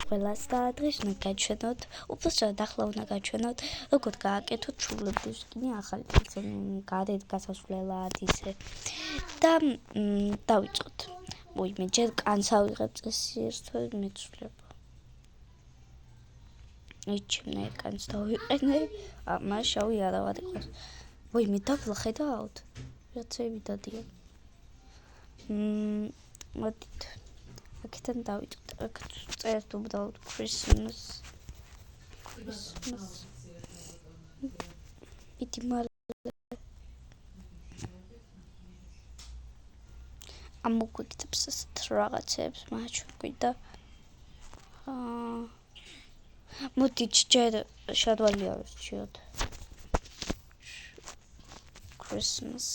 ყველას და დღეს უნდა გაჩვენოთ, უბრალოდ ახლა უნდა გაჩვენოთ, როგორ გააკეთოთ ჩვეულებრივსკინი ახალი გარეთ გასასვლელად ისე. და დავიწყოთ. ვაიმე, ჯერ კანს ავიღებ წესიერთად მეცვლება. იჩნე კანს დავიყენე, მას შავი არა ვარ იყოს. ვაიმე, დაბლა ხედავთ? რაცები დადიან. მოდით. აქედან დავიწყოთ. აქ წერთ უბრალოდ Christmas. იტი მალე. ამოგვიგდებს ასეთ რაღაცებს მაჩვენე. მოდით ჯერ შადვალი ავირჩიოთ. Christmas.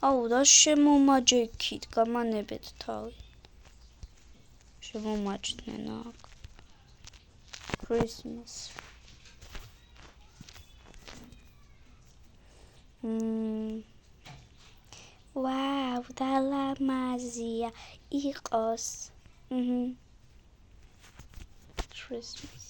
აუ, რა შემომაჯექით, გამანებეთ თავი. შემომაჯდნენ აქ. Christmas. ვაუ, და ლამაზია იყოს. Christmas.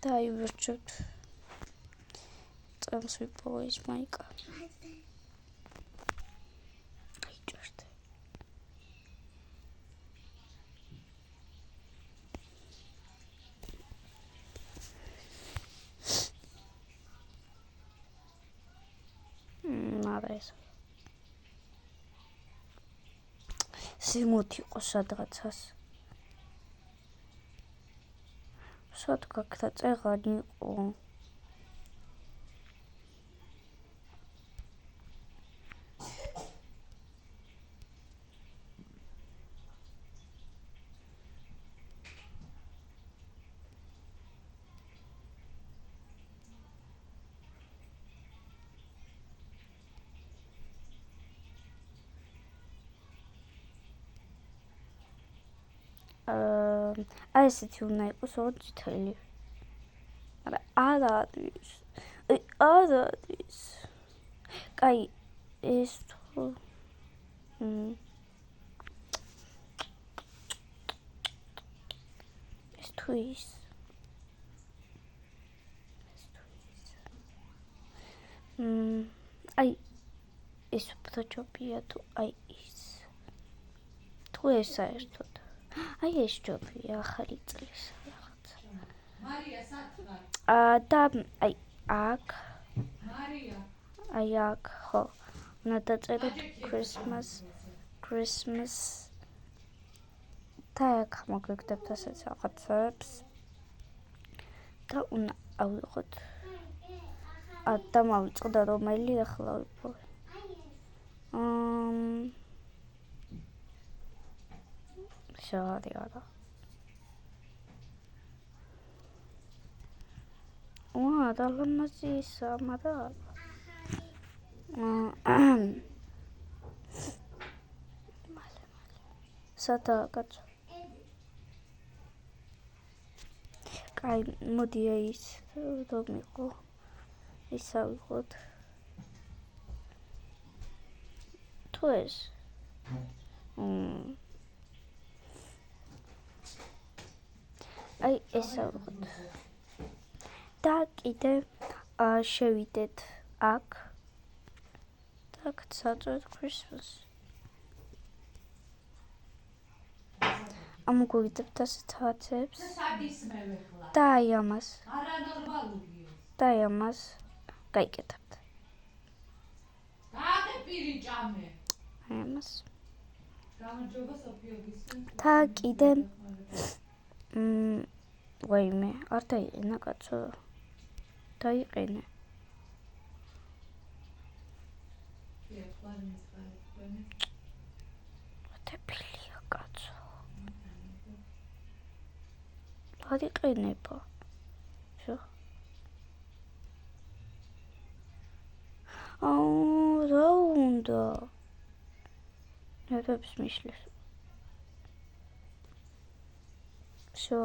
დაივერჩოთ. წამს ვიპოვა ის მაიკა. აიჭერთ. არა ეს. ზემოთ იყო სადღაცას. სად გაქთა წეღანი იყო. აი ესეთი უნდა იყოს წითელი. არა არის. არა არის. კაი ეს თუ ეს თუ ის. აი ეს უფრო თუ აი ის. თუ ეს საერთოდ. აი ეს ჯობია ახალი წლის რაღაც. მარია სათხარ. და აი აქ. მარია. აი აქ ხო. უნდა დაწეროთ Christmas. და აქ მოგვიგდებთ ასეთ რაღაცებს. და უნდა ავიღოთ. და მოვიწყდა რომელი ახლა ვიპოვე. შარი არა. და ლამაზი ისა, მაგრამ მალე. სადაა კაცო? კაი, მოდი ის რომ იყო. ის ავიღოთ. თუ ეს. აი ეს ავიღოთ. და კიდე შევიდეთ აქ. და აქ წავწერთ Christmas. ამოგვიგდებთ ასეთ რაღაცებს. და აი ამას. არანორმალურია. და აი ამას გაიკეთებთ. დააგე პირიჭამე. აი ამას. გამარჯობა სოფიო გისმენთ. და კიდე ვაიმე, არ დაიყენა კაცო. დაიყენე. დებილია კაცო. არ იყენება. შო. რა უნდა? ნებებს მიშლის. შო.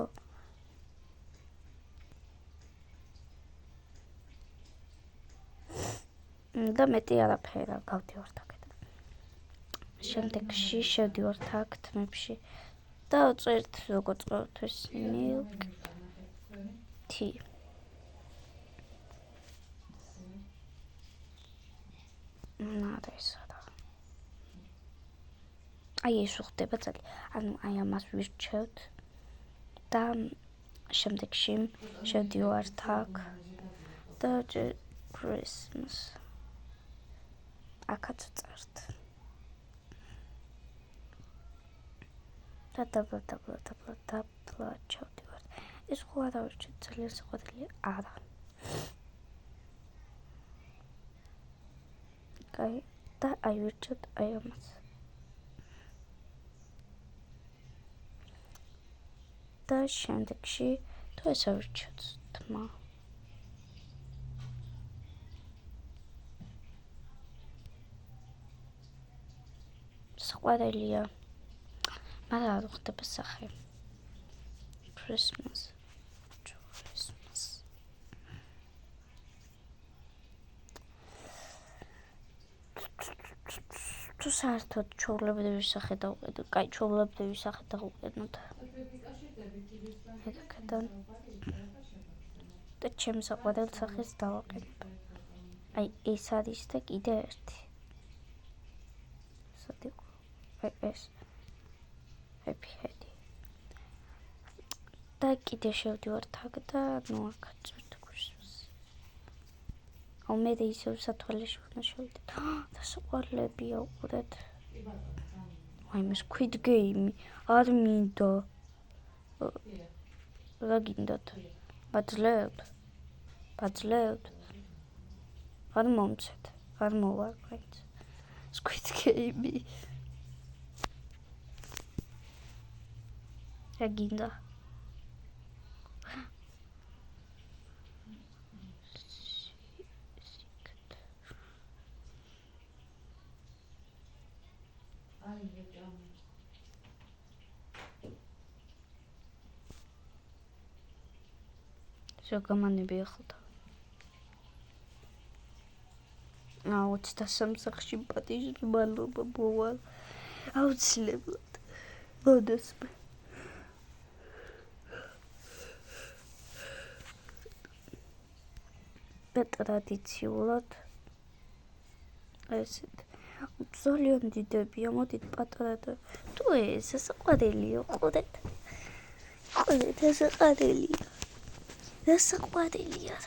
და მეტი არაფერი არ გავდივართ აქეთ. შემდეგში შევდივართ აქ თმებში და ვწერთ როგორც ყოველთვის milk tea. ნადესა. აი ეს ხდება ძალიან. ანუ აი ამას ვირჩევთ და შემდეგში შევდივართ აქ და Christmas. აქაც წერთ. და დაბლა ჩავდივართ. ეს ხო არ ავირჩევთ ძალიან საყვარელი არა. კაი და აი ვირჩევთ აი ამას. და შემდეგში თუ ეს ავირჩევთ თმა. საყვარელია. მაგრამ არ ხდება სახე. Christmas. თუ საერთოდ ჩვეულებრივი სახე დავყიდოთ, კაი, ჩვეულებრივი სახე დავყიდოთ. ედაკიდან და ჩემს საყვარელ სახეს დავაყენებ. აი ეს არის და კიდე ერთი. სადიკო. აი ეს. Happy Heady. და კიდე შევდივართ აქ და ნუ აქ წერთ Christmas. აუ მე ისევ სათვალეში უნდა შევიდეთ. და საყვარლებია უყურეთ. აი ეს Squid Game არ მინდა. რა გინდათ? ბაძლევთ. არ მომცეთ. არ მოვარ მაინც. Squid Game. რა გინდა? შეგამანები ახლა. აუ 23 სახში პატიჟი მადლობა მოვალ. აუცილებლად. მოდესმე. ტრადიციულად ესეთ ძალიან დიდებია, მოდით პატარა და თუ ეს საყვარელია, ყურეთ. ყურეთ ეს საყვარელია. საყვარელია.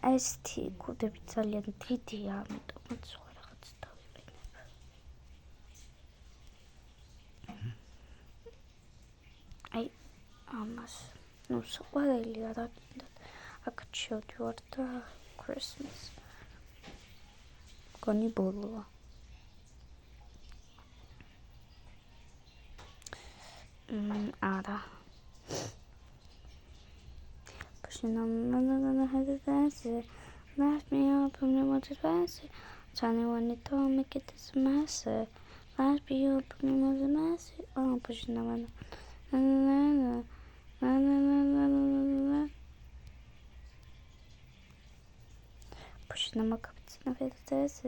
ესეთი კუდები ძალიან დიდია, ამიტომაც სხვა რაღაც დავიყენებ. აი ამას ნუ საყვარელია რა გინდათ. აქ შევდივარ და Christmas. გონი ბოლოა. არა. Now has a fancy. Last me up and what is fancy. Tiny one it told me get this messy. Last me up and was a messy. Oh, pushing the one. Pushing the mock up to the face.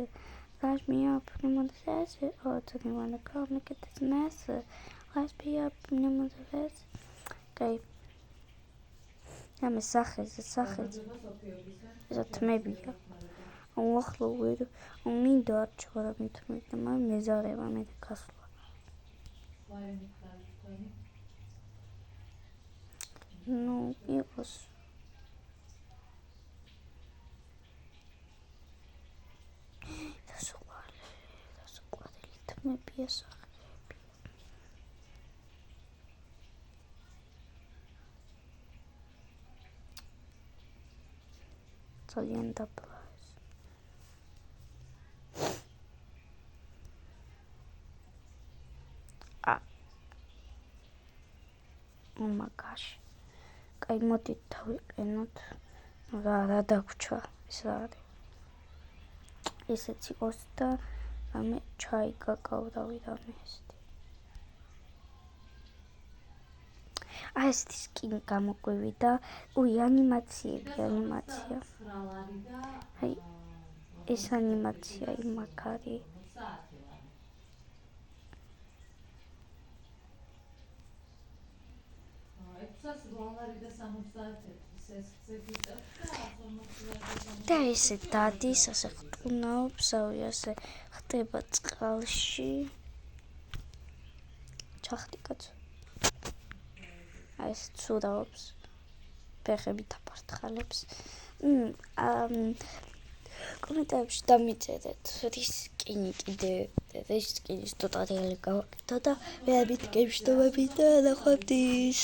Last me up and was a messy. Oh, tiny one to call me get this messy. Last me up and was a face. Okay. ამის სახეზე ეს თმებია. ახლა ვერ მინდა არჩვა რა მithმები და მაგრამ მეზარევა მე გასვლა. ნუ იყოს. დასაყვარელი თმებია სახე. ძალიან დაბლა ეს. Oh my gosh. კაი მოდით დავიყენოთ. რა დაგვრჩა ეს რა არის. ესეც იყოს და ამე ჩაი კაკაო დავიდამე ესეთი. აი ესეთი სკინი გამოგვივიდა. ანიმაცია. აი ეს ანიმაცია იმაქარი. და ესე დადის, ასე ხტუნაობს, ასე ხდება წყალში. ჩახტი კაცო. აი ეს ცურაობს. ფეხებით აფართხალებს. კომენტარებში დამიწერეთ, რის სკინი კიდე ეს სკინის ტუტორიალი გავაკეთო და მე ამით გემშვიდობებით და ნახვამდის.